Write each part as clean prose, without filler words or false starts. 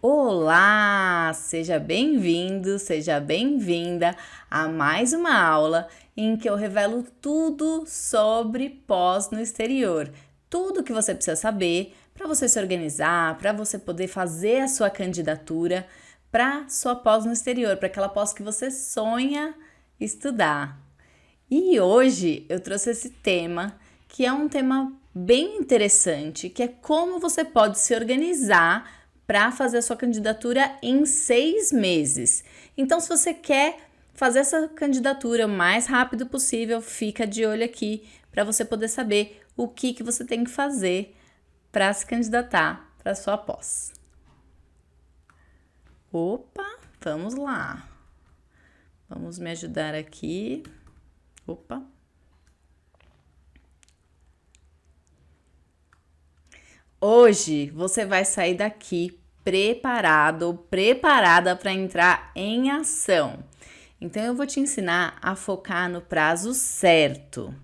Olá! Seja bem-vindo, seja bem-vinda a mais uma aula em que eu revelo tudo sobre pós no exterior. Tudo que você precisa saber para você se organizar, para você poder fazer a sua candidatura para sua pós no exterior, para aquela pós que você sonha estudar. E hoje eu trouxe esse tema, que é um tema bem interessante, que é como você pode se organizar para fazer a sua candidatura em 6 meses. Então, se você quer fazer essa candidatura o mais rápido possível, fica de olho aqui para você poder saber o que você tem que fazer para se candidatar para sua pós. Opa, vamos lá. Vamos me ajudar aqui. Opa. Hoje você vai sair daqui preparado, preparada para entrar em ação. Então eu vou te ensinar a focar no prazo certo.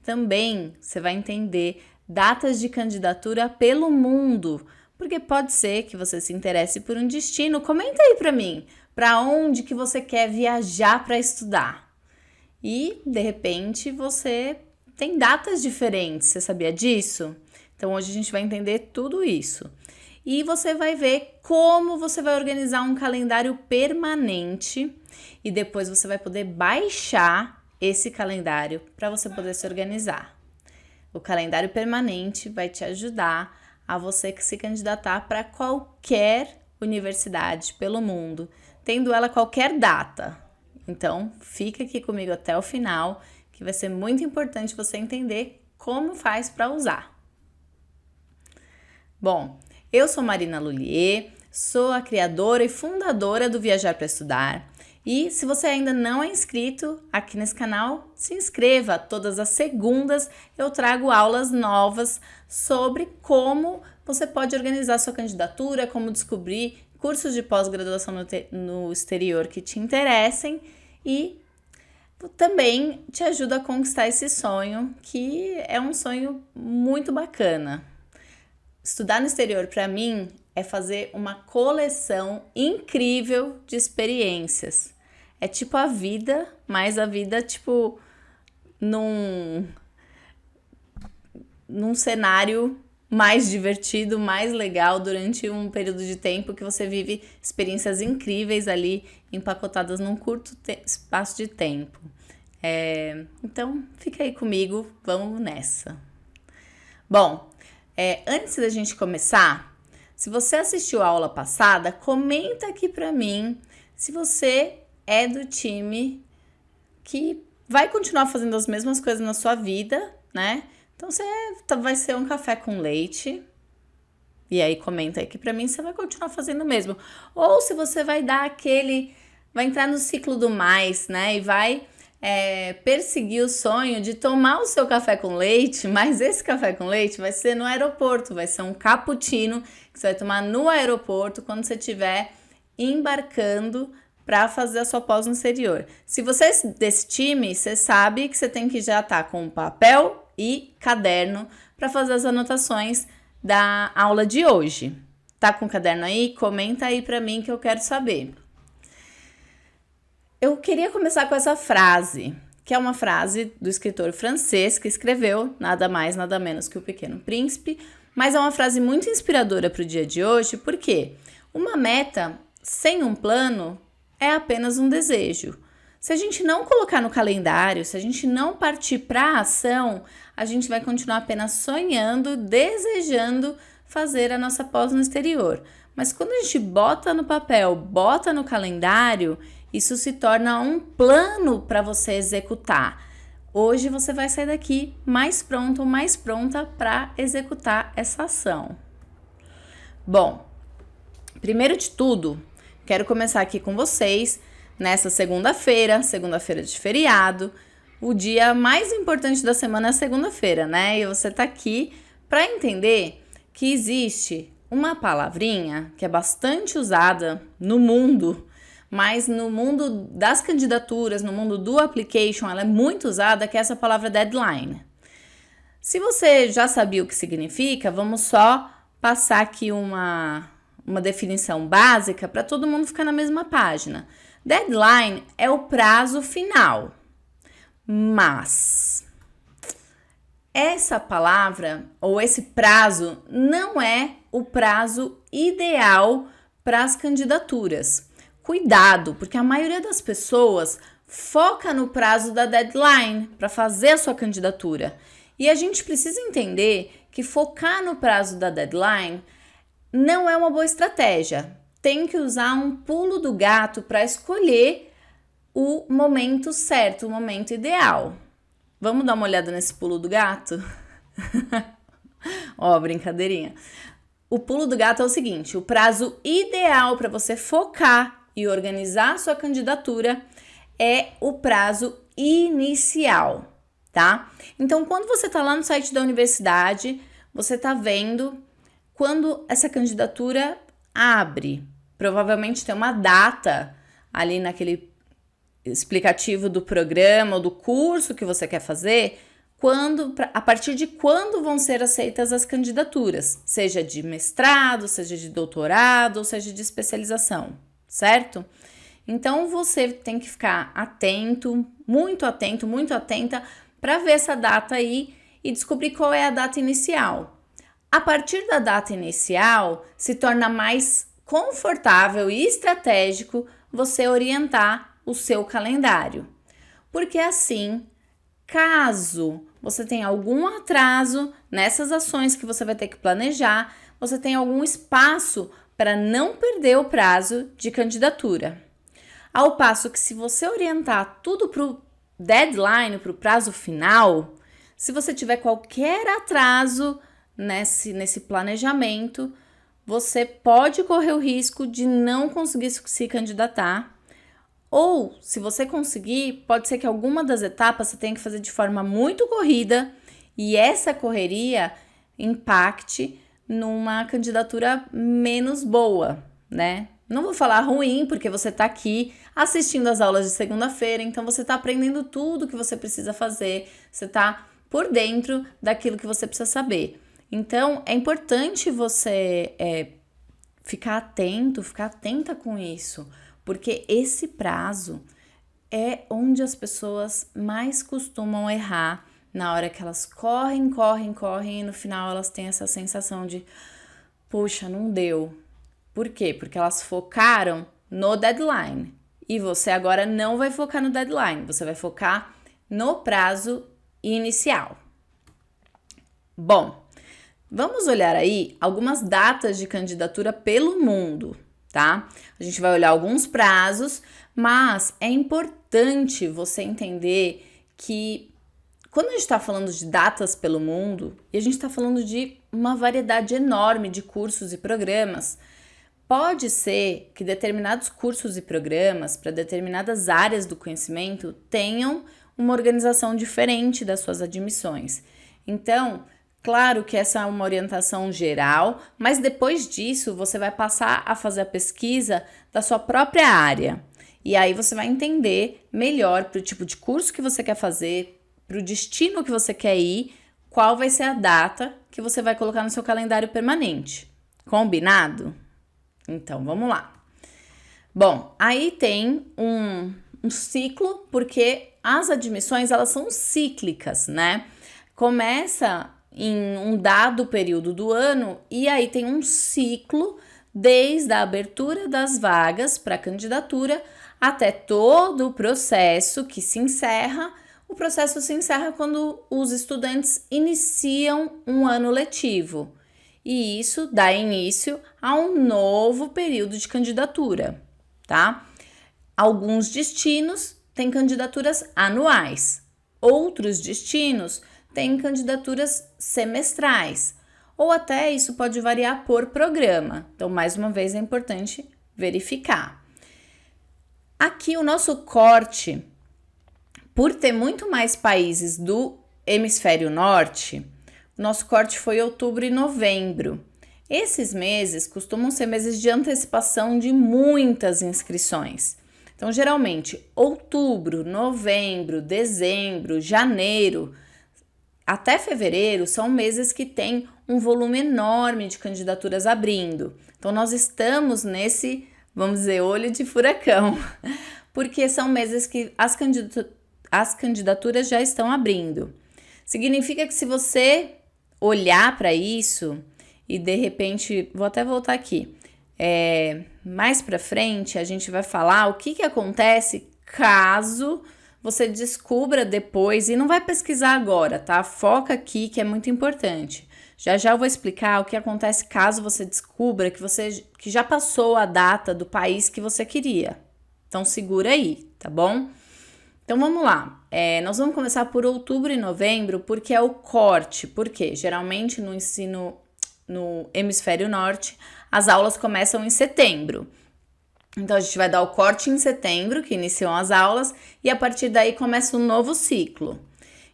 Também você vai entender datas de candidatura pelo mundo, porque pode ser que você se interesse por um destino. Comenta aí para mim, para onde que você quer viajar para estudar. E de repente você tem datas diferentes, você sabia disso? Então hoje a gente vai entender tudo isso. E você vai ver como você vai organizar um calendário permanente e depois você vai poder baixar esse calendário para você poder se organizar. O calendário permanente vai te ajudar a você se candidatar para qualquer universidade pelo mundo, tendo ela qualquer data. Então, fica aqui comigo até o final, que vai ser muito importante você entender como faz para usar. Bom, eu sou Marina Lullier, sou a criadora e fundadora do Viajar para Estudar. E se você ainda não é inscrito aqui nesse canal, se inscreva. Todas as segundas eu trago aulas novas sobre como você pode organizar sua candidatura, como descobrir cursos de pós-graduação no exterior que te interessem e também te ajuda a conquistar esse sonho, que é um sonho muito bacana. Estudar no exterior, para mim, é fazer uma coleção incrível de experiências. É tipo a vida, mas a vida, tipo, num cenário mais divertido, mais legal, durante um período de tempo que você vive experiências incríveis ali, empacotadas num curto espaço de tempo. Então, fica aí comigo, vamos nessa. Bom, antes da gente começar, se você assistiu a aula passada, comenta aqui pra mim se você é do time que vai continuar fazendo as mesmas coisas na sua vida, né? Então, você vai ser um café com leite. E aí, comenta aqui pra mim se você vai continuar fazendo o mesmo. Ou se você vai dar vai entrar no ciclo do mais, né? E vai perseguir o sonho de tomar o seu café com leite, mas esse café com leite vai ser no aeroporto, vai ser um cappuccino que você vai tomar no aeroporto quando você estiver embarcando para fazer a sua pós no exterior. Se você é desse time, você sabe que você tem que já estar com papel e caderno para fazer as anotações da aula de hoje. Tá com o caderno aí? Comenta aí para mim que eu quero saber. Eu queria começar com essa frase, que é uma frase do escritor francês que escreveu nada mais, nada menos que O Pequeno Príncipe, mas é uma frase muito inspiradora para o dia de hoje, porque uma meta sem um plano é apenas um desejo. Se a gente não colocar no calendário, se a gente não partir para a ação, a gente vai continuar apenas sonhando, desejando fazer a nossa pós no exterior. Mas quando a gente bota no papel, bota no calendário, isso se torna um plano para você executar. Hoje você vai sair daqui mais pronto, mais pronta para executar essa ação. Bom, primeiro de tudo, quero começar aqui com vocês nessa segunda-feira de feriado. O dia mais importante da semana é a segunda-feira, né? E você tá aqui para entender que existe uma palavrinha que é bastante usada no mundo, mas no mundo das candidaturas, no mundo do application, ela é muito usada, que é essa palavra deadline. Se você já sabia o que significa, vamos só passar aqui uma definição básica para todo mundo ficar na mesma página. Deadline é o prazo final, mas essa palavra ou esse prazo não é o prazo ideal para as candidaturas. Cuidado, porque a maioria das pessoas foca no prazo da deadline para fazer a sua candidatura. E a gente precisa entender que focar no prazo da deadline não é uma boa estratégia. Tem que usar um pulo do gato para escolher o momento certo, o momento ideal. Vamos dar uma olhada nesse pulo do gato? Ó, brincadeirinha. O pulo do gato é o seguinte: o prazo ideal para você focar e organizar a sua candidatura é o prazo inicial, tá? Então, quando você tá lá no site da universidade, você tá vendo quando essa candidatura abre. Provavelmente tem uma data ali naquele explicativo do programa ou do curso que você quer fazer, a partir de quando vão ser aceitas as candidaturas, seja de mestrado, seja de doutorado, ou seja de especialização, certo? Então você tem que ficar atento, muito atenta para ver essa data aí e descobrir qual é a data inicial. A partir da data inicial, se torna mais confortável e estratégico você orientar o seu calendário. Porque assim, caso você tenha algum atraso nessas ações que você vai ter que planejar, você tem algum espaço para não perder o prazo de candidatura. Ao passo que se você orientar tudo para o deadline, para o prazo final, se você tiver qualquer atraso nesse planejamento, você pode correr o risco de não conseguir se candidatar. Ou, se você conseguir, pode ser que alguma das etapas você tenha que fazer de forma muito corrida e essa correria impacte numa candidatura menos boa, né? Não vou falar ruim, porque você tá aqui assistindo as aulas de segunda-feira, então você tá aprendendo tudo que você precisa fazer, você tá por dentro daquilo que você precisa saber. Então, é importante você ficar atenta com isso, porque esse prazo é onde as pessoas mais costumam errar, na hora que elas correm e no final elas têm essa sensação de, puxa, não deu. Por quê? Porque elas focaram no deadline e você agora não vai focar no deadline, você vai focar no prazo inicial. Bom, vamos olhar aí algumas datas de candidatura pelo mundo, tá? A gente vai olhar alguns prazos, mas é importante você entender que quando a gente está falando de datas pelo mundo, e a gente está falando de uma variedade enorme de cursos e programas, pode ser que determinados cursos e programas para determinadas áreas do conhecimento tenham uma organização diferente das suas admissões. Então, claro que essa é uma orientação geral, mas depois disso você vai passar a fazer a pesquisa da sua própria área. E aí você vai entender melhor para o tipo de curso que você quer fazer, para o destino que você quer ir, qual vai ser a data que você vai colocar no seu calendário permanente. Combinado? Então, vamos lá. Bom, aí tem um ciclo, porque as admissões, elas são cíclicas, né? Começa em um dado período do ano e aí tem um ciclo desde a abertura das vagas para candidatura até todo o processo que se encerra. O processo se encerra quando os estudantes iniciam um ano letivo. E isso dá início a um novo período de candidatura, tá? Alguns destinos têm candidaturas anuais, outros destinos têm candidaturas semestrais, ou até isso pode variar por programa. Então, mais uma vez, é importante verificar. Aqui o nosso corte, por ter muito mais países do hemisfério norte, nosso corte foi outubro e novembro. Esses meses costumam ser meses de antecipação de muitas inscrições. Então, geralmente, outubro, novembro, dezembro, janeiro, até fevereiro são meses que têm um volume enorme de candidaturas abrindo. Então, nós estamos nesse, vamos dizer, olho de furacão, porque são meses que as candidaturas já estão abrindo. Significa que se você olhar para isso e de repente, vou até voltar aqui, mais para frente a gente vai falar o que acontece caso você descubra depois, e não vai pesquisar agora, tá? Foca aqui que é muito importante. Já eu vou explicar o que acontece caso você descubra que já passou a data do país que você queria. Então segura aí, tá bom? Então vamos lá. Nós vamos começar por outubro e novembro, porque é o corte. Por quê? Geralmente no ensino no hemisfério norte, as aulas começam em setembro. Então, a gente vai dar o corte em setembro, que iniciam as aulas, e a partir daí começa um novo ciclo.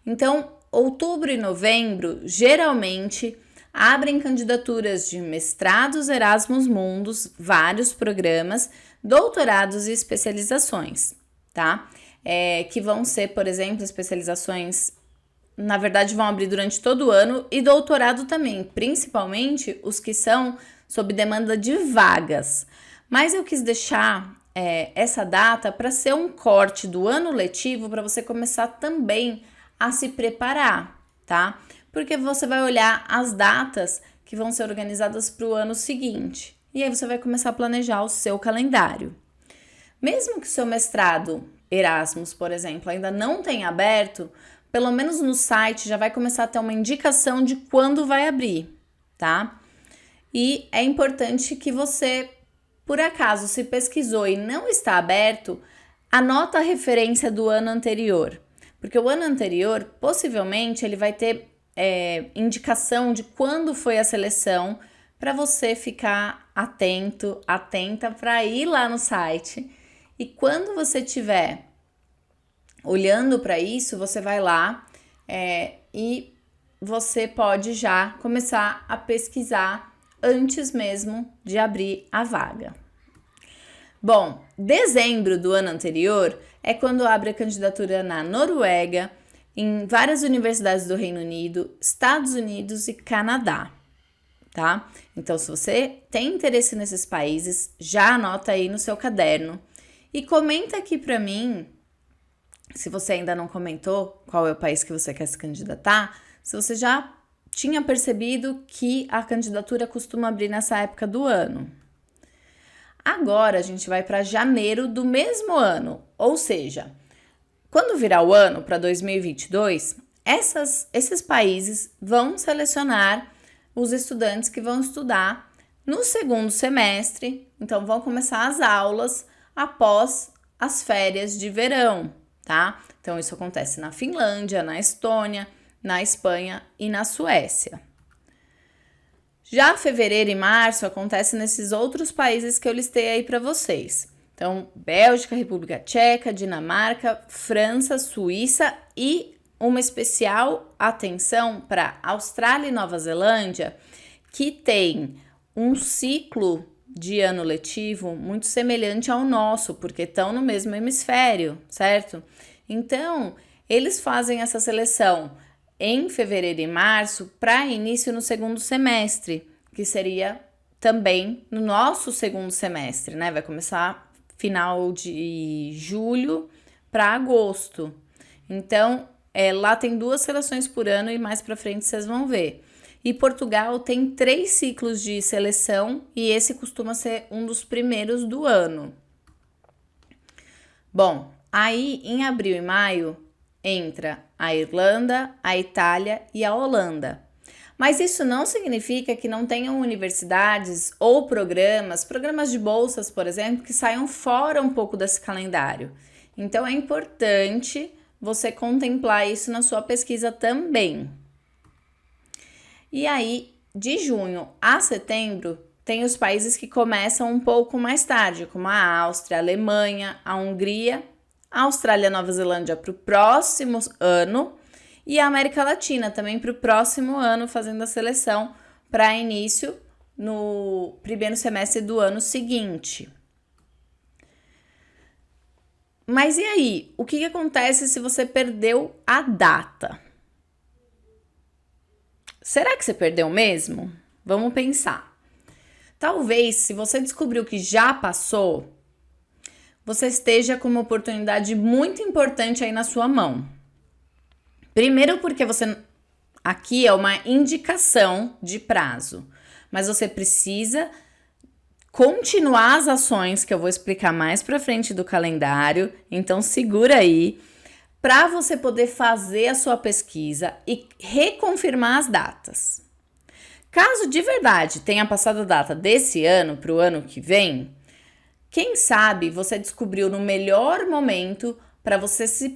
Então, outubro e novembro, geralmente, abrem candidaturas de mestrados Erasmus Mundus, vários programas, doutorados e especializações, tá? Que vão ser, por exemplo, especializações, na verdade, vão abrir durante todo o ano, e doutorado também, principalmente os que são sob demanda de vagas. Mas eu quis deixar essa data para ser um corte do ano letivo para você começar também a se preparar, tá? Porque você vai olhar as datas que vão ser organizadas para o ano seguinte. E aí você vai começar a planejar o seu calendário. Mesmo que o seu mestrado Erasmus, por exemplo, ainda não tenha aberto, pelo menos no site já vai começar a ter uma indicação de quando vai abrir, tá? E é importante que você, por acaso, se pesquisou e não está aberto, anota a referência do ano anterior. Porque o ano anterior, possivelmente, ele vai ter indicação de quando foi a seleção, para você ficar atento, atenta para ir lá no site. E quando você estiver olhando para isso, você vai lá e você pode já começar a pesquisar antes mesmo de abrir a vaga. Bom, dezembro do ano anterior é quando abre a candidatura na Noruega, em várias universidades do Reino Unido, Estados Unidos e Canadá, tá? Então, se você tem interesse nesses países, já anota aí no seu caderno e comenta aqui para mim, se você ainda não comentou qual é o país que você quer se candidatar, se você já tinha percebido que a candidatura costuma abrir nessa época do ano. Agora a gente vai para janeiro do mesmo ano, ou seja, quando virar o ano para 2022, esses países vão selecionar os estudantes que vão estudar no segundo semestre, então vão começar as aulas após as férias de verão, tá? Então isso acontece na Finlândia, na Estônia, na Espanha e na Suécia. Já fevereiro e março acontece nesses outros países que eu listei aí para vocês. Então, Bélgica, República Tcheca, Dinamarca, França, Suíça e uma especial atenção para Austrália e Nova Zelândia, que tem um ciclo de ano letivo muito semelhante ao nosso, porque estão no mesmo hemisfério, certo? Então, eles fazem essa seleção em fevereiro e março para início no segundo semestre, que seria também no nosso segundo semestre, né? Vai começar final de julho para agosto. Então, lá tem 2 seleções por ano e mais para frente vocês vão ver. E Portugal tem 3 ciclos de seleção e esse costuma ser um dos primeiros do ano. Bom, aí em abril e maio entra a Irlanda, a Itália e a Holanda. Mas isso não significa que não tenham universidades ou programas de bolsas, por exemplo, que saiam fora um pouco desse calendário. Então é importante você contemplar isso na sua pesquisa também. E aí, de junho a setembro, tem os países que começam um pouco mais tarde, como a Áustria, a Alemanha, a Hungria, a Austrália e a Nova Zelândia para o próximo ano e a América Latina também para o próximo ano, fazendo a seleção para início no primeiro semestre do ano seguinte. Mas e aí? O que acontece se você perdeu a data? Será que você perdeu mesmo? Vamos pensar. Talvez, se você descobriu que já passou, você esteja com uma oportunidade muito importante aí na sua mão. Primeiro porque aqui é uma indicação de prazo, mas você precisa continuar as ações que eu vou explicar mais para frente do calendário, então segura aí para você poder fazer a sua pesquisa e reconfirmar as datas. Caso de verdade tenha passado a data desse ano para o ano que vem, quem sabe você descobriu no melhor momento para você se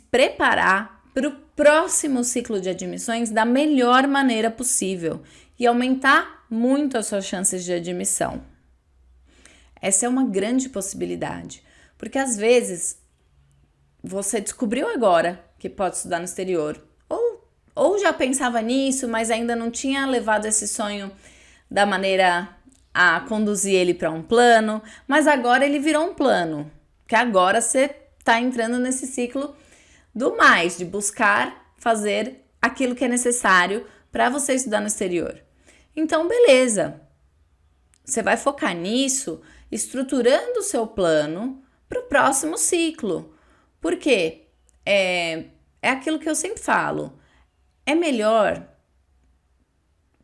preparar para o próximo ciclo de admissões da melhor maneira possível e aumentar muito as suas chances de admissão. Essa é uma grande possibilidade, porque às vezes você descobriu agora que pode estudar no exterior, ou já pensava nisso, mas ainda não tinha levado esse sonho da maneira a conduzir ele para um plano, mas agora ele virou um plano, que agora você está entrando nesse ciclo do mais, de buscar fazer aquilo que é necessário para você estudar no exterior. Então, beleza, você vai focar nisso, estruturando o seu plano para o próximo ciclo. Por quê? É aquilo que eu sempre falo. É melhor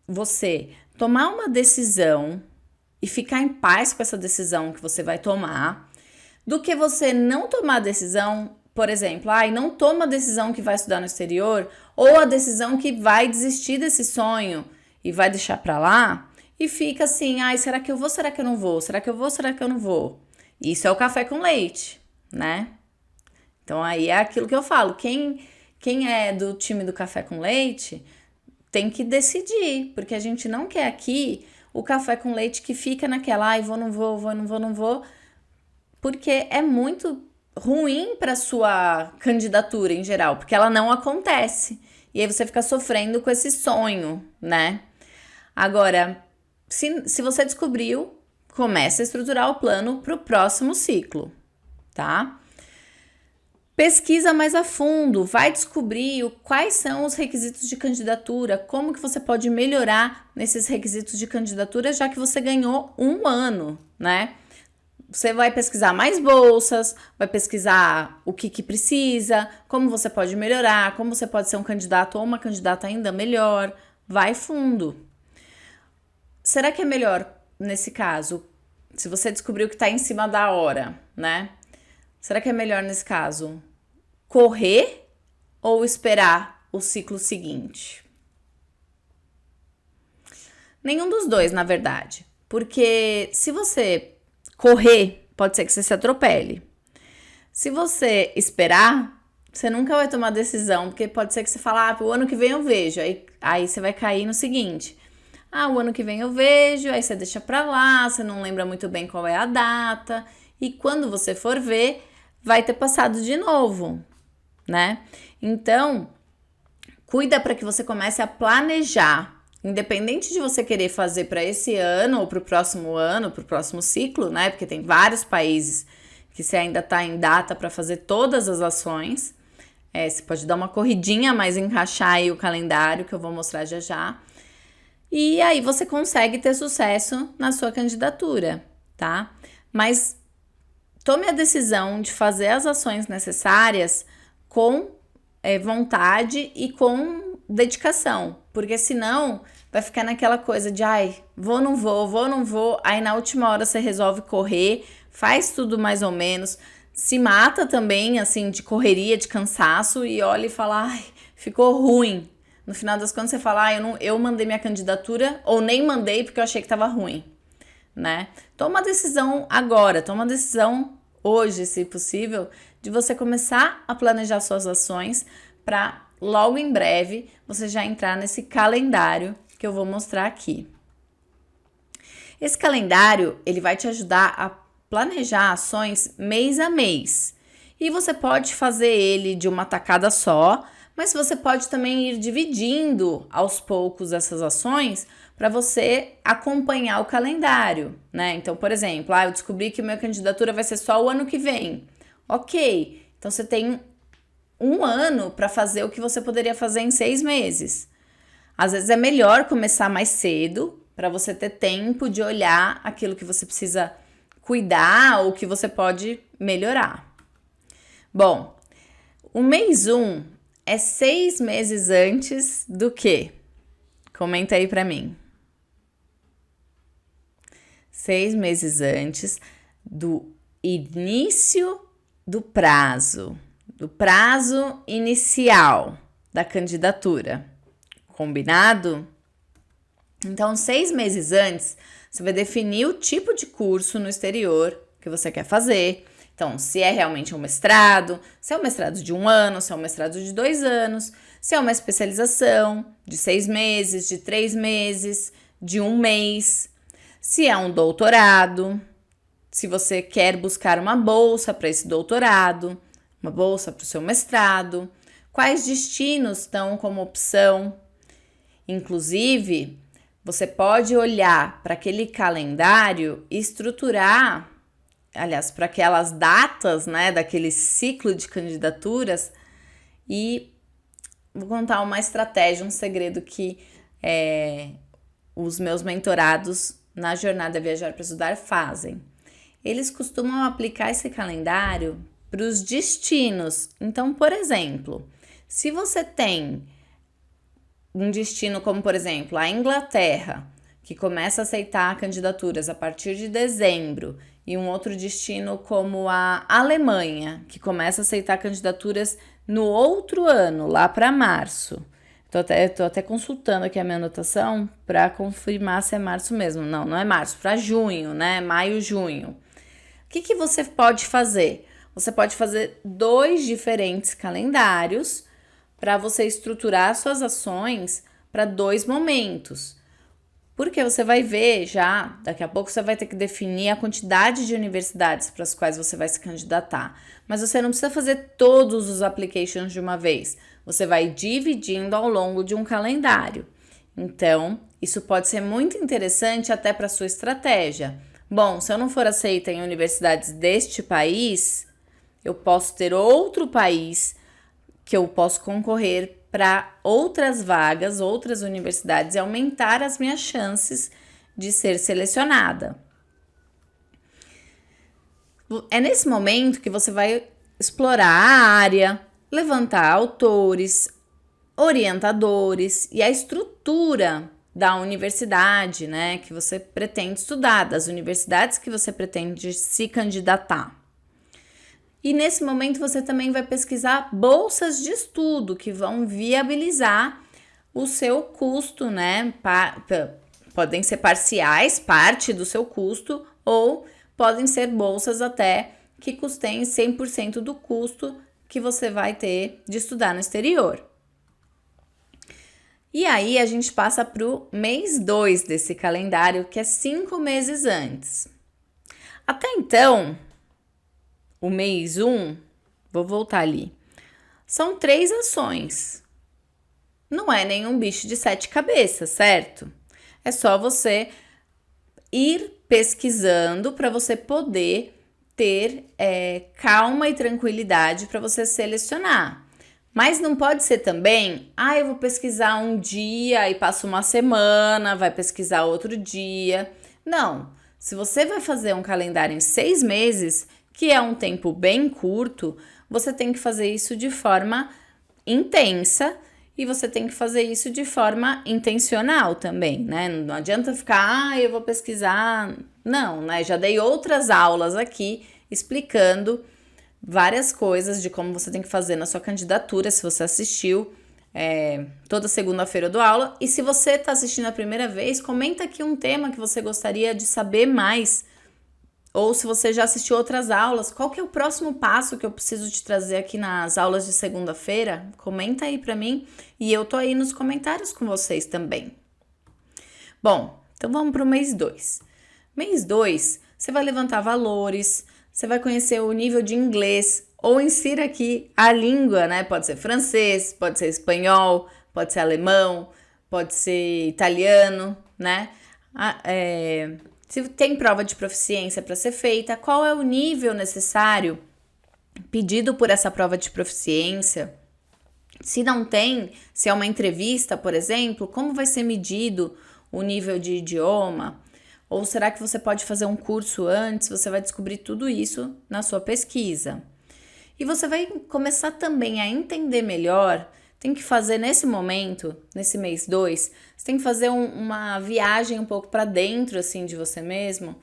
você tomar uma decisão e ficar em paz com essa decisão que você vai tomar, do que você não tomar a decisão, por exemplo, não toma a decisão que vai estudar no exterior, ou a decisão que vai desistir desse sonho e vai deixar para lá, e fica assim, será que eu vou, será que eu não vou? Será que eu vou, será que eu não vou? Isso é o café com leite, né? Então aí é aquilo que eu falo, quem é do time do café com leite tem que decidir, porque a gente não quer aqui o café com leite que fica naquela, vou, não vou, vou, não vou, não vou, porque é muito ruim para sua candidatura em geral, porque ela não acontece. E aí você fica sofrendo com esse sonho, né? Agora, se você descobriu, comece a estruturar o plano para o próximo ciclo, tá? Pesquisa mais a fundo, vai descobrir quais são os requisitos de candidatura, como que você pode melhorar nesses requisitos de candidatura, já que você ganhou um ano, né? Você vai pesquisar mais bolsas, vai pesquisar o que precisa, como você pode melhorar, como você pode ser um candidato ou uma candidata ainda melhor, vai fundo. Será que é melhor, nesse caso, se você descobriu que está em cima da hora, né? Será que é melhor, nesse caso, correr ou esperar o ciclo seguinte? Nenhum dos dois, na verdade. Porque se você correr, pode ser que você se atropele. Se você esperar, você nunca vai tomar decisão, porque pode ser que você fale, o ano que vem eu vejo. Aí você vai cair no seguinte, o ano que vem eu vejo, aí você deixa pra lá, você não lembra muito bem qual é a data, e quando você for ver, vai ter passado de novo, né? Então, cuida para que você comece a planejar. Independente de você querer fazer para esse ano ou para o próximo ano, para o próximo ciclo, né? Porque tem vários países que você ainda está em data para fazer todas as ações. Você pode dar uma corridinha, mas encaixar aí o calendário que eu vou mostrar já já. E aí você consegue ter sucesso na sua candidatura, tá? Mas tome a decisão de fazer as ações necessárias com vontade e com dedicação, porque senão vai ficar naquela coisa de vou, não vou, aí na última hora você resolve correr, faz tudo mais ou menos, se mata também, assim, de correria, de cansaço e olha e fala, ficou ruim. No final das contas você fala, eu mandei minha candidatura ou nem mandei porque eu achei que tava ruim, né? Toma a decisão agora, toma a decisão hoje, se possível, de você começar a planejar suas ações para logo em breve você já entrar nesse calendário que eu vou mostrar aqui. Esse calendário, ele vai te ajudar a planejar ações mês a mês. E você pode fazer ele de uma tacada só, mas você pode também ir dividindo aos poucos essas ações para você acompanhar o calendário, né? Então, por exemplo, eu descobri que minha candidatura vai ser só o ano que vem. Ok, então você tem um ano para fazer o que você poderia fazer em 6 meses. Às vezes é melhor começar mais cedo para você ter tempo de olhar aquilo que você precisa cuidar ou que você pode melhorar. Bom, o mês 1 é 6 meses antes do quê? Comenta aí para mim. 6 meses antes do início do prazo inicial da candidatura. Combinado? Então, 6 meses antes, você vai definir o tipo de curso no exterior que você quer fazer. Então, se é realmente um mestrado, se é um mestrado de 1 ano, se é um mestrado de 2 anos, se é uma especialização de 6 meses, de 3 meses, de 1 mês, se é um doutorado, se você quer buscar uma bolsa para esse doutorado, uma bolsa para o seu mestrado, quais destinos estão como opção. Inclusive, você pode olhar para aquele calendário e estruturar, aliás, para aquelas datas, né, daquele ciclo de candidaturas, e vou contar uma estratégia, um segredo que os meus mentorados na jornada Viajar para Estudar fazem. Eles costumam aplicar esse calendário para os destinos. Então, por exemplo, se você tem um destino como, por exemplo, a Inglaterra, que começa a aceitar candidaturas a partir de dezembro, e um outro destino como a Alemanha, que começa a aceitar candidaturas no outro ano, lá para março. Tô até consultando aqui a minha anotação para confirmar se é março mesmo. Não é março, para junho, né? Maio, junho. O que você pode fazer? Você pode fazer 2 diferentes calendários para você estruturar suas ações para 2 momentos. Porque você vai ver já, daqui a pouco você vai ter que definir a quantidade de universidades para as quais você vai se candidatar. Mas você não precisa fazer todos os applications de uma vez. Você vai dividindo ao longo de um calendário. Então, isso pode ser muito interessante até para a sua estratégia. Bom, se eu não for aceita em universidades deste país, eu posso ter outro país que eu posso concorrer para outras vagas, outras universidades e aumentar as minhas chances de ser selecionada. É nesse momento que você vai explorar a área, levantar autores, orientadores e a estrutura da universidade, né, que você pretende estudar, das universidades que você pretende se candidatar. E nesse momento você também vai pesquisar bolsas de estudo que vão viabilizar o seu custo, né? Podem ser parciais, parte do seu custo, ou podem ser bolsas até que custem 100% do custo que você vai ter de estudar no exterior. E aí a gente passa para o mês 2 desse calendário, que é 5 meses antes. Até então, o mês 1, vou voltar ali, são 3 ações. Não é nenhum bicho de 7 cabeças, certo? É só você ir pesquisando para você poder ter calma e tranquilidade para você selecionar. Mas não pode ser também, eu vou pesquisar um dia e passo uma semana, vai pesquisar outro dia. Não, se você vai fazer um calendário em 6 meses, que é um tempo bem curto, você tem que fazer isso de forma intensa e você tem que fazer isso de forma intencional também, né? Não adianta ficar, eu vou pesquisar. Não, né? Já dei outras aulas aqui explicando várias coisas de como você tem que fazer na sua candidatura, se você assistiu. Toda segunda-feira eu dou aula. E se você está assistindo a primeira vez, comenta aqui um tema que você gostaria de saber mais. Ou se você já assistiu outras aulas, qual que é o próximo passo que eu preciso te trazer aqui nas aulas de segunda-feira? Comenta aí pra mim e eu tô aí nos comentários com vocês também. Bom, então vamos pro mês 2. Mês 2, você vai levantar valores, você vai conhecer o nível de inglês, ou insira aqui a língua, né? Pode ser francês, pode ser espanhol, pode ser alemão, pode ser italiano, né? Se tem prova de proficiência para ser feita, qual é o nível necessário pedido por essa prova de proficiência? Se não tem, se é uma entrevista, por exemplo, como vai ser medido o nível de idioma? Ou será que você pode fazer um curso antes? Você vai descobrir tudo isso na sua pesquisa. E você vai começar também a entender melhor, tem que fazer nesse momento, nesse mês 2, você tem que fazer uma viagem um pouco para dentro assim de você mesmo,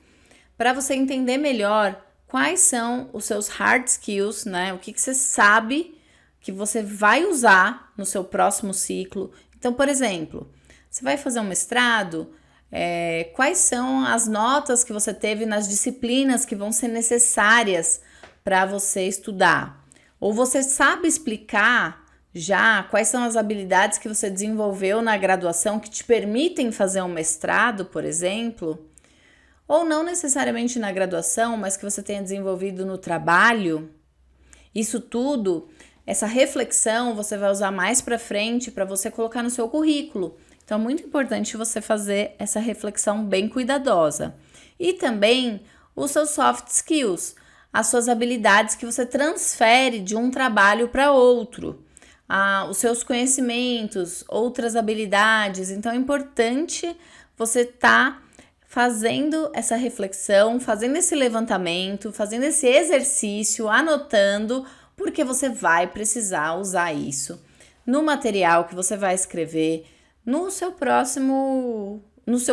para você entender melhor quais são os seus hard skills, né? O que você sabe que você vai usar no seu próximo ciclo. Então, por exemplo, você vai fazer um mestrado, quais são as notas que você teve nas disciplinas que vão ser necessárias para você estudar? Ou você sabe explicar já quais são as habilidades que você desenvolveu na graduação que te permitem fazer um mestrado, por exemplo? Ou não necessariamente na graduação, mas que você tenha desenvolvido no trabalho? Isso tudo, essa reflexão, você vai usar mais para frente para você colocar no seu currículo. Então é muito importante você fazer essa reflexão bem cuidadosa. E também os seus soft skills, as suas habilidades que você transfere de um trabalho para outro, os seus conhecimentos, outras habilidades. Então é importante você estar fazendo essa reflexão, fazendo esse levantamento, fazendo esse exercício, anotando, porque você vai precisar usar isso no material que você vai escrever no seu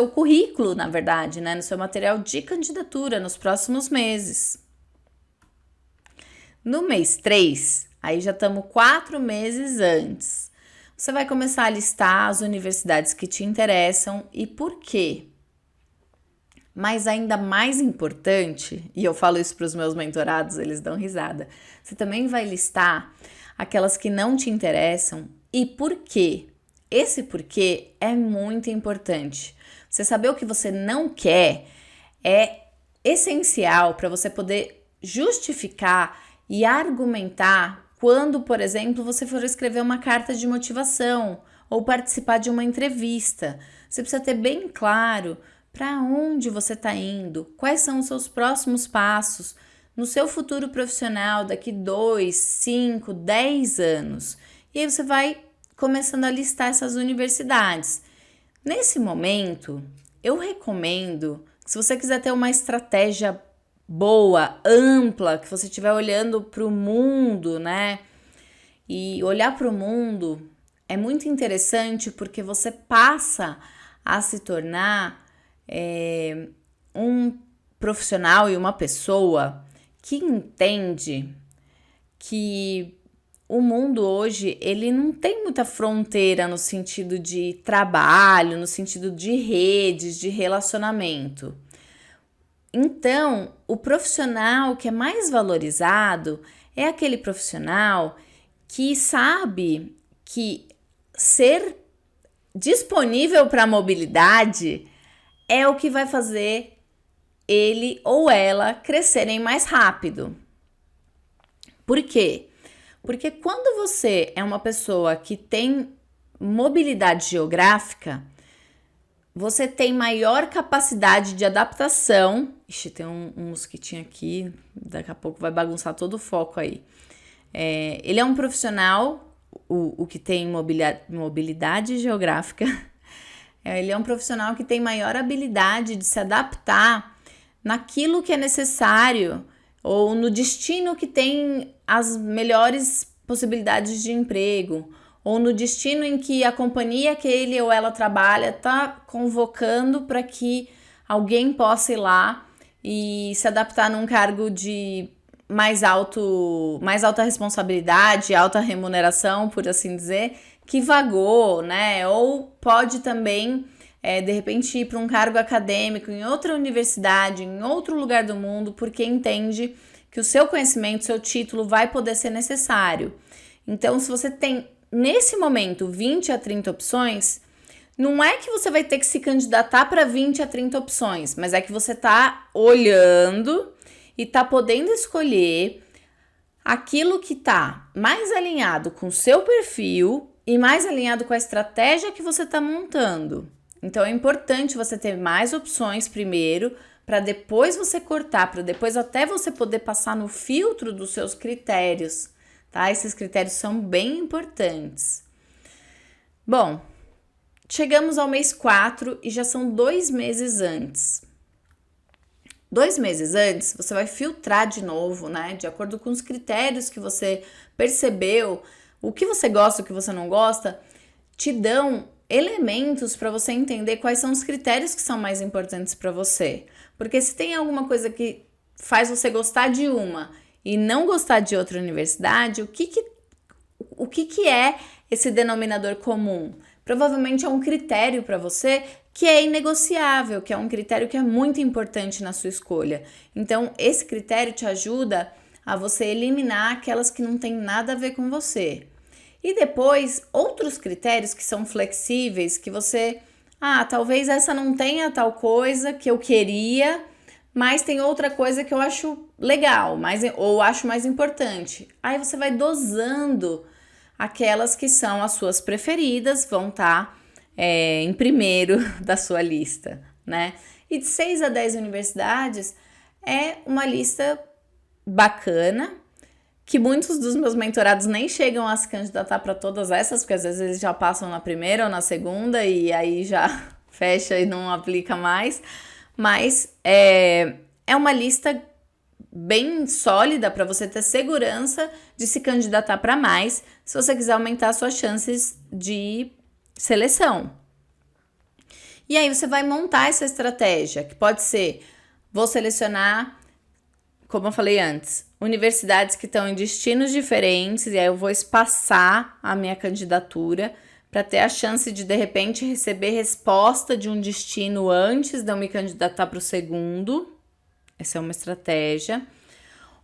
currículo, na verdade, né? No seu material de candidatura nos próximos meses. No mês 3, aí já estamos 4 meses antes. Você vai começar a listar as universidades que te interessam e por quê. Mas ainda mais importante, e eu falo isso para os meus mentorados, eles dão risada, você também vai listar aquelas que não te interessam e por quê. Esse porquê é muito importante. Você saber o que você não quer é essencial para você poder justificar e argumentar quando, por exemplo, você for escrever uma carta de motivação ou participar de uma entrevista. Você precisa ter bem claro para onde você está indo, quais são os seus próximos passos no seu futuro profissional daqui 2, 5, 10 anos. E aí você vai começando a listar essas universidades. Nesse momento, eu recomendo que se você quiser ter uma estratégia boa, ampla, que você estiver olhando para o mundo, né? E olhar para o mundo é muito interessante porque você passa a se tornar um profissional e uma pessoa que entende que o mundo hoje, ele não tem muita fronteira no sentido de trabalho, no sentido de redes, de relacionamento. Então, o profissional que é mais valorizado é aquele profissional que sabe que ser disponível para a mobilidade é o que vai fazer ele ou ela crescerem mais rápido. Por quê? Porque quando você é uma pessoa que tem mobilidade geográfica, você tem maior capacidade de adaptação. Ixi, tem um mosquitinho aqui, daqui a pouco vai bagunçar todo o foco aí. Ele é um profissional, o que tem mobilidade geográfica, ele é um profissional que tem maior habilidade de se adaptar naquilo que é necessário ou no destino que tem as melhores possibilidades de emprego, ou no destino em que a companhia que ele ou ela trabalha está convocando para que alguém possa ir lá e se adaptar num cargo de mais alta responsabilidade, alta remuneração, por assim dizer, que vagou, né? Ou pode também, de repente, ir para um cargo acadêmico em outra universidade, em outro lugar do mundo, porque entende que o seu conhecimento, seu título vai poder ser necessário. Então, se você tem, nesse momento, 20 a 30 opções, não é que você vai ter que se candidatar para 20 a 30 opções, mas é que você está olhando e está podendo escolher aquilo que está mais alinhado com o seu perfil e mais alinhado com a estratégia que você está montando. Então, é importante você ter mais opções primeiro, para depois você cortar, para depois até você poder passar no filtro dos seus critérios, tá? Esses critérios são bem importantes. Bom, chegamos ao mês 4 e já são 2 meses antes. 2 meses antes, você vai filtrar de novo, né? De acordo com os critérios que você percebeu, o que você gosta, o que você não gosta, te dão elementos para você entender quais são os critérios que são mais importantes para você. Porque se tem alguma coisa que faz você gostar de uma e não gostar de outra universidade, o que é esse denominador comum? Provavelmente é um critério para você que é inegociável, que é um critério que é muito importante na sua escolha. Então, esse critério te ajuda a você eliminar aquelas que não tem nada a ver com você. E depois, outros critérios que são flexíveis, que você... talvez essa não tenha tal coisa que eu queria, mas tem outra coisa que eu acho legal, ou acho mais importante. Aí você vai dosando aquelas que são as suas preferidas, vão estar em primeiro da sua lista, né? E de 6 a 10 universidades é uma lista bacana, que muitos dos meus mentorados nem chegam a se candidatar para todas essas, porque às vezes eles já passam na primeira ou na segunda e aí já fecha e não aplica mais. Mas é uma lista bem sólida para você ter segurança de se candidatar para mais, se você quiser aumentar suas chances de seleção. E aí você vai montar essa estratégia, que pode ser, vou selecionar, como eu falei antes, universidades que estão em destinos diferentes, e aí eu vou espaçar a minha candidatura para ter a chance de repente, receber resposta de um destino antes de eu me candidatar para o segundo. Essa é uma estratégia.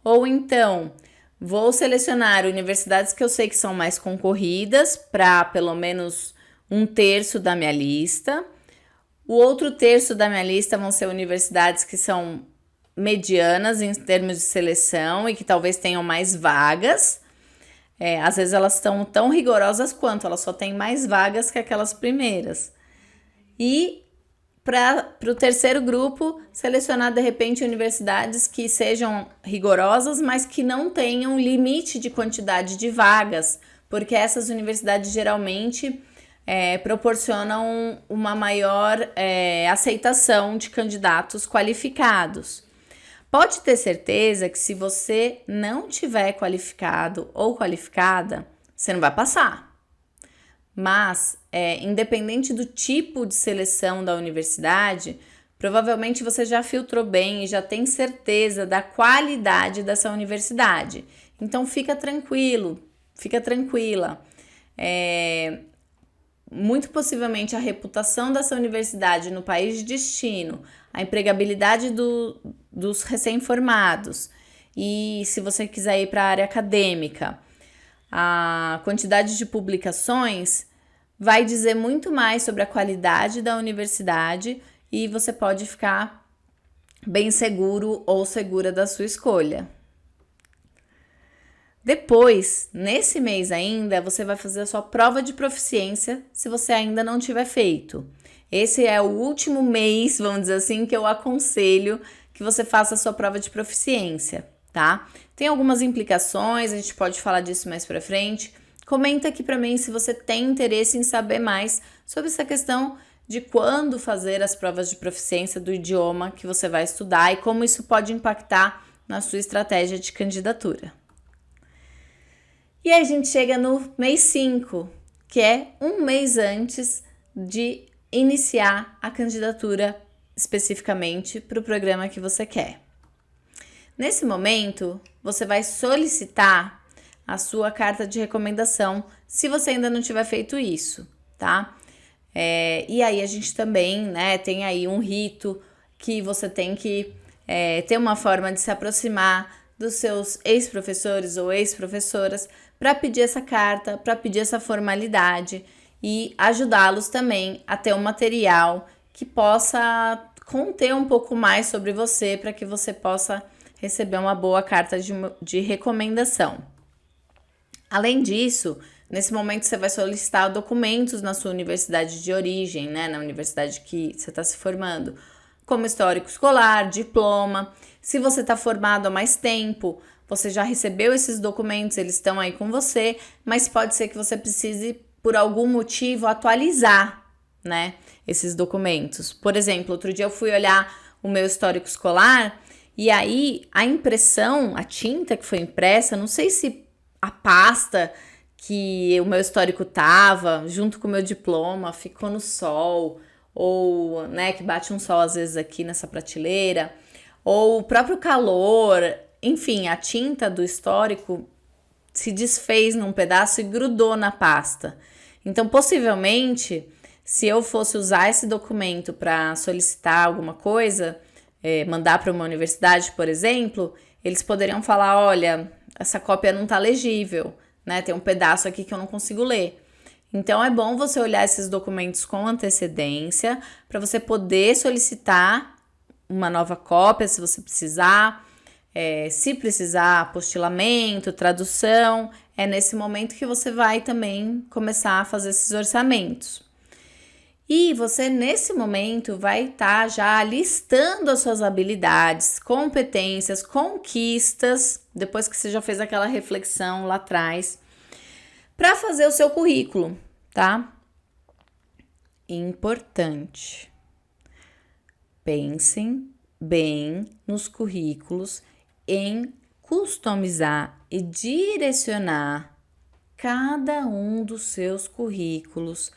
Ou então, vou selecionar universidades que eu sei que são mais concorridas para pelo menos 1/3 da minha lista. O outro terço da minha lista vão ser universidades que são medianas em termos de seleção e que talvez tenham mais vagas. Às vezes elas estão tão rigorosas quanto, elas só têm mais vagas que aquelas primeiras. E para o terceiro grupo, selecionar de repente universidades que sejam rigorosas, mas que não tenham limite de quantidade de vagas, porque essas universidades geralmente proporcionam uma maior aceitação de candidatos qualificados. Pode ter certeza que se você não tiver qualificado ou qualificada, você não vai passar. Mas, independente do tipo de seleção da universidade, provavelmente você já filtrou bem e já tem certeza da qualidade dessa universidade. Então, fica tranquilo, fica tranquila. Muito possivelmente a reputação dessa universidade no país de destino, a empregabilidade dos recém-formados e se você quiser ir para a área acadêmica, a quantidade de publicações vai dizer muito mais sobre a qualidade da universidade e você pode ficar bem seguro ou segura da sua escolha. Depois, nesse mês ainda, você vai fazer a sua prova de proficiência se você ainda não tiver feito. Esse é o último mês, vamos dizer assim, que eu aconselho que você faça a sua prova de proficiência, tá? Tem algumas implicações, a gente pode falar disso mais pra frente. Comenta aqui pra mim se você tem interesse em saber mais sobre essa questão de quando fazer as provas de proficiência do idioma que você vai estudar e como isso pode impactar na sua estratégia de candidatura. E aí a gente chega no mês 5, que é um mês antes de iniciar a candidatura especificamente para o programa que você quer. Nesse momento, você vai solicitar a sua carta de recomendação, se você ainda não tiver feito isso, tá? E aí a gente também, né, tem aí um rito que você tem que ter uma forma de se aproximar dos seus ex-professores ou ex-professoras para pedir essa carta, para pedir essa formalidade e ajudá-los também a ter um material que possa conter um pouco mais sobre você para que você possa receber uma boa carta de recomendação. Além disso, nesse momento você vai solicitar documentos na sua universidade de origem, né, na universidade que você está se formando, como histórico escolar, diploma. Se você está formado há mais tempo, você já recebeu esses documentos, eles estão aí com você, mas pode ser que você precise, por algum motivo, atualizar né, esses documentos. Por exemplo, outro dia eu fui olhar o meu histórico escolar e aí a impressão, a tinta que foi impressa, não sei se a pasta que o meu histórico tava, junto com o meu diploma, ficou no sol, ou, né, que bate um sol às vezes aqui nessa prateleira, ou o próprio calor, enfim, a tinta do histórico se desfez num pedaço e grudou na pasta. Então, possivelmente, se eu fosse usar esse documento para solicitar alguma coisa, mandar para uma universidade, por exemplo, eles poderiam falar, olha, essa cópia não está legível, né? Tem um pedaço aqui que eu não consigo ler. Então, é bom você olhar esses documentos com antecedência para você poder solicitar uma nova cópia, se você precisar. Se precisar apostilamento, tradução, é nesse momento que você vai também começar a fazer esses orçamentos. E você, nesse momento, vai estar já listando as suas habilidades, competências, conquistas, depois que você já fez aquela reflexão lá atrás, para fazer o seu currículo, tá? Importante. Pensem bem nos currículos em customizar e direcionar cada um dos seus currículos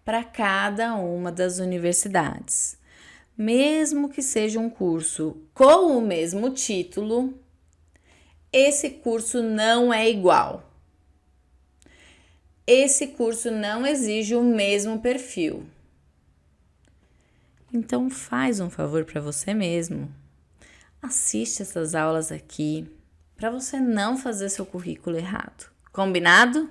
para cada uma das universidades. Mesmo que seja um curso com o mesmo título, esse curso não é igual. Esse curso não exige o mesmo perfil. Então faz um favor para você mesmo. Assiste essas aulas aqui para você não fazer seu currículo errado. Combinado?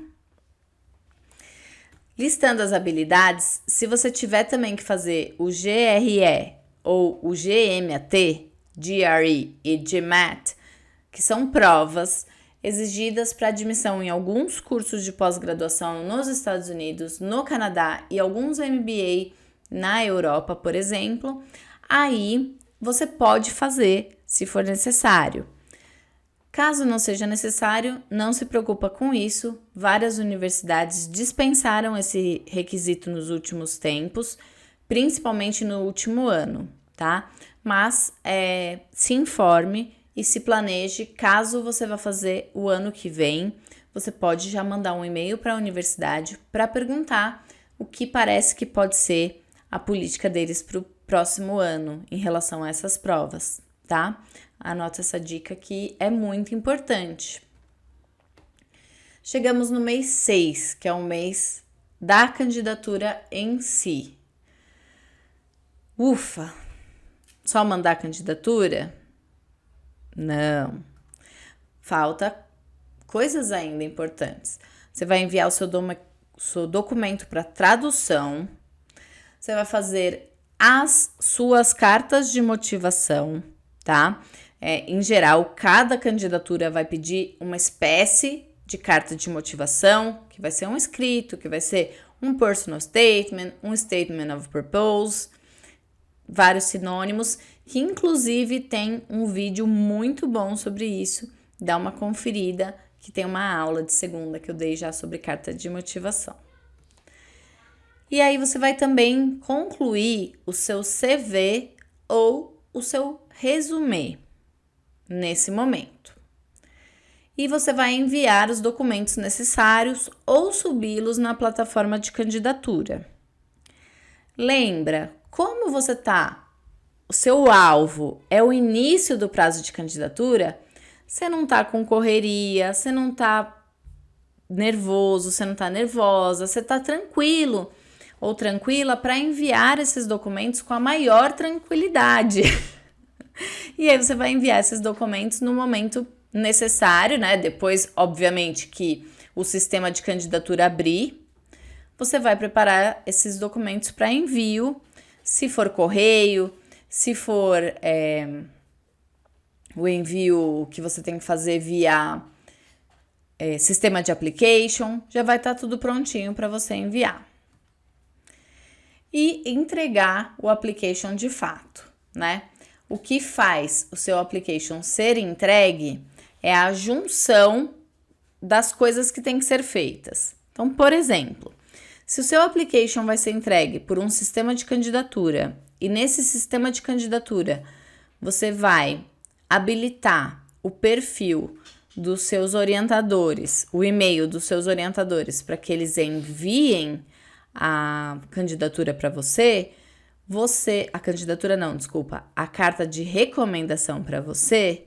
Listando as habilidades, se você tiver também que fazer o GRE ou o GMAT, GRE e GMAT, que são provas exigidas para admissão em alguns cursos de pós-graduação nos Estados Unidos, no Canadá e alguns MBA na Europa, por exemplo, aí você pode fazer se for necessário. Caso não seja necessário, não se preocupa com isso. Várias universidades dispensaram esse requisito nos últimos tempos, principalmente no último ano, tá? Mas se informe e se planeje. Caso você vá fazer o ano que vem, você pode já mandar um e-mail para a universidade para perguntar o que parece que pode ser a política deles para o próximo ano em relação a essas provas, tá? Anota essa dica que é muito importante. Chegamos no mês 6, que é o mês da candidatura em si. Ufa! Só mandar a candidatura? Não. Falta coisas ainda importantes. Você vai enviar o seu documento para tradução. Você vai fazer as suas cartas de motivação, tá? Em geral, cada candidatura vai pedir uma espécie de carta de motivação, que vai ser um escrito, que vai ser um personal statement, um statement of purpose, vários sinônimos, que inclusive tem um vídeo muito bom sobre isso. Dá uma conferida, que tem uma aula de segunda que eu dei já sobre carta de motivação. E aí você vai também concluir o seu CV ou o seu resumê nesse momento. E você vai enviar os documentos necessários ou subi-los na plataforma de candidatura. Lembra, como você tá? O seu alvo é o início do prazo de candidatura, você não tá com correria, você não tá nervoso, você não tá nervosa, você tá tranquilo ou tranquila para enviar esses documentos com a maior tranquilidade. E aí você vai enviar esses documentos no momento necessário, né? Depois, obviamente, que o sistema de candidatura abrir, você vai preparar esses documentos para envio, se for correio, se for o envio que você tem que fazer via sistema de application, já vai estar tudo prontinho para você enviar. E entregar o application de fato, né? O que faz o seu application ser entregue é a junção das coisas que tem que ser feitas. Então, por exemplo, Se o seu application vai ser entregue por um sistema de candidatura e nesse sistema de candidatura você vai habilitar o perfil dos seus orientadores, o e-mail dos seus orientadores para que eles enviem a candidatura para você, a candidatura não, desculpa, a carta de recomendação para você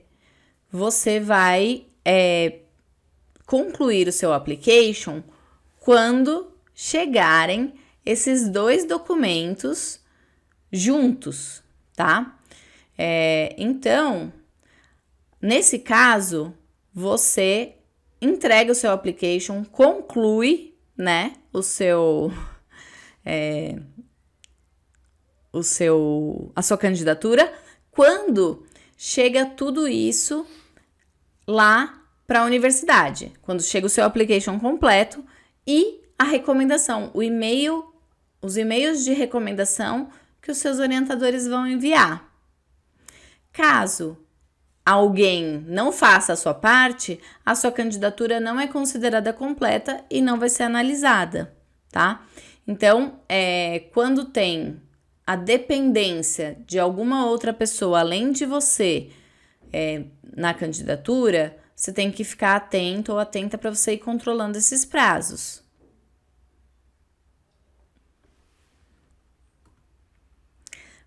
vai concluir o seu application quando chegarem esses 2 documentos juntos, tá? Então, nesse caso, você entrega o seu application, conclui, né, a sua candidatura, quando chega tudo isso lá para a universidade, quando chega o seu application completo e a recomendação, os e-mails de recomendação que os seus orientadores vão enviar. Caso alguém não faça a sua parte, a sua candidatura não é considerada completa e não vai ser analisada, tá? Então, quando tem a dependência de alguma outra pessoa além de você na candidatura, você tem que ficar atento ou atenta para você ir controlando esses prazos.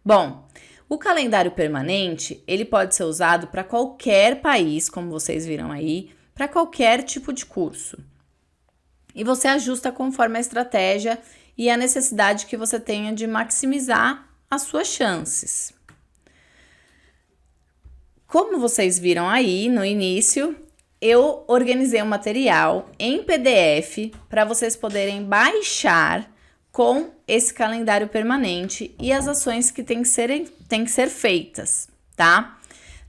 Bom, o calendário permanente, ele pode ser usado para qualquer país, como vocês viram aí, para qualquer tipo de curso. E você ajusta conforme a estratégia e a necessidade que você tenha de maximizar as suas chances. Como vocês viram aí no início, eu organizei um material em PDF para vocês poderem baixar com esse calendário permanente e as ações que têm que ser feitas, tá?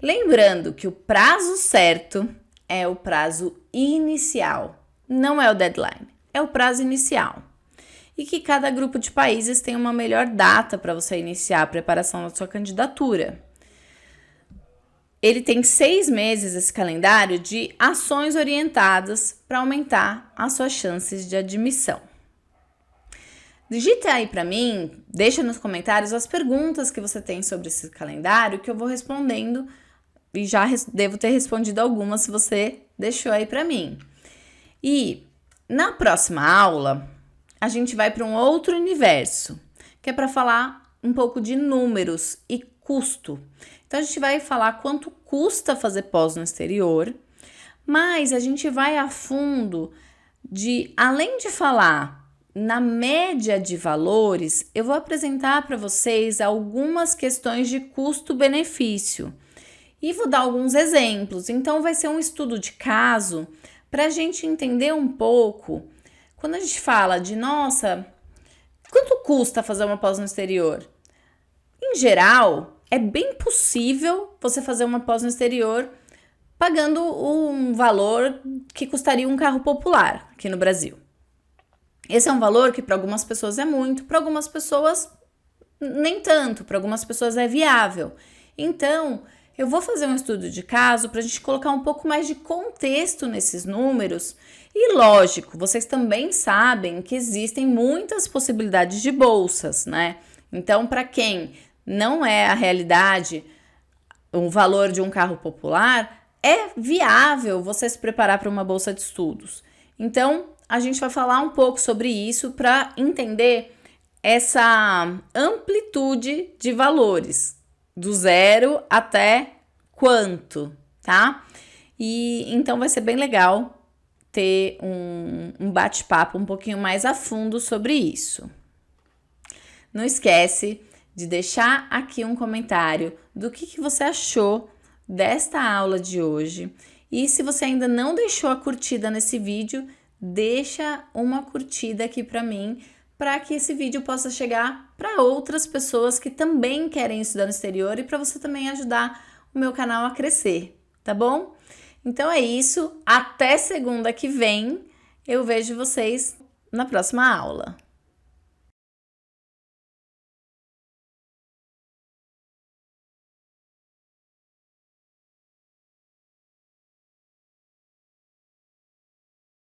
Lembrando que o prazo certo é o prazo inicial, não é o deadline, é o prazo inicial. E que cada grupo de países tem uma melhor data para você iniciar a preparação da sua candidatura. Ele tem 6 meses, esse calendário, de ações orientadas para aumentar as suas chances de admissão. Digita aí para mim, deixa nos comentários as perguntas que você tem sobre esse calendário que eu vou respondendo e já devo ter respondido algumas se você deixou aí para mim. E na próxima aula, a gente vai para um outro universo, que é para falar um pouco de números e custo. Então, a gente vai falar quanto custa fazer pós no exterior, mas a gente vai a fundo além de falar na média de valores, eu vou apresentar para vocês algumas questões de custo-benefício e vou dar alguns exemplos. Então, vai ser um estudo de caso para a gente entender um pouco. Quando a gente fala de, nossa, quanto custa fazer uma pós no exterior? Em geral, é bem possível você fazer uma pós no exterior pagando um valor que custaria um carro popular aqui no Brasil. Esse é um valor que para algumas pessoas é muito, para algumas pessoas nem tanto, para algumas pessoas é viável. Então, eu vou fazer um estudo de caso para a gente colocar um pouco mais de contexto nesses números. E lógico, vocês também sabem que existem muitas possibilidades de bolsas, né? Então, para quem não é a realidade, o valor de um carro popular, é viável você se preparar para uma bolsa de estudos. Então, a gente vai falar um pouco sobre isso para entender essa amplitude de valores, do 0 até quanto, tá? E então vai ser bem legal ter um bate-papo um pouquinho mais a fundo sobre isso. Não esquece de deixar aqui um comentário do que você achou desta aula de hoje. E se você ainda não deixou a curtida nesse vídeo, deixa uma curtida aqui para mim, para que esse vídeo possa chegar para outras pessoas que também querem estudar no exterior e para você também ajudar o meu canal a crescer, tá bom? Então é isso, até segunda que vem, eu vejo vocês na próxima aula.